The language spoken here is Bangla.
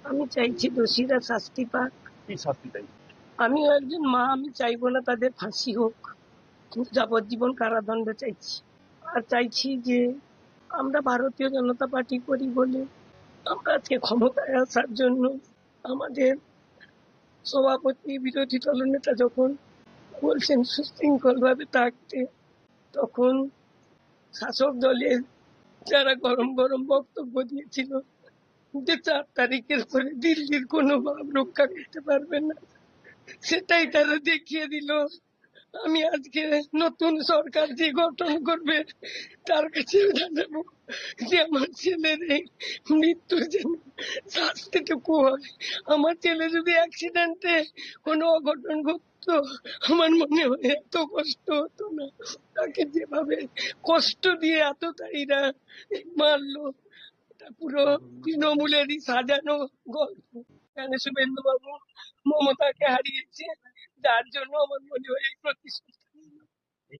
আমি চাইছি দোষীরা শাস্তি পাক। কি শাস্তি চাই? আমিও একজন মা, আমি চাইবো না তাদের ফাঁসি হোক, কিন্তু যাবজ্জীবন কারাদণ্ড চাইছি। আর চাইছি যে আমরা ভারতীয় জনতা পার্টি করি বলে আমরা আজকে ক্ষমতায় আসার জন্য আমাদের সভাপতি বিরোধী দলনেতা যখন বলছেন সুশৃঙ্খল ভাবে থাকতে, তখন শাসক দলের যারা গরম গরম বক্তব্য দিয়েছিল যে 4 তারিখের পরে দিল্লির কোনো ভাব রক্ষা করতে পারবে না, সেটাই তারা দেখিয়ে দিল। আমি আজকে নতুন সরকার যে গঠন করবে তার কাছে জানাবো যে আমার ছেলের এই মৃত্যুর জন্য শাস্তিটুকু হয়। আমার ছেলে যদি অ্যাক্সিডেন্টে কোনো অঘটন ঘটতো, আমার মনে হয় এত কষ্ট হতো না। তাকে যেভাবে কষ্ট দিয়ে এতটাইরা মারলো, এটা পুরো তৃণমূলেরই সাজানো গল্প। কেন শুভেন্দু বাবু মমতাকে হারিয়েছে, যার জন্য আমার মনে হয় এই প্রতিশ্রুতি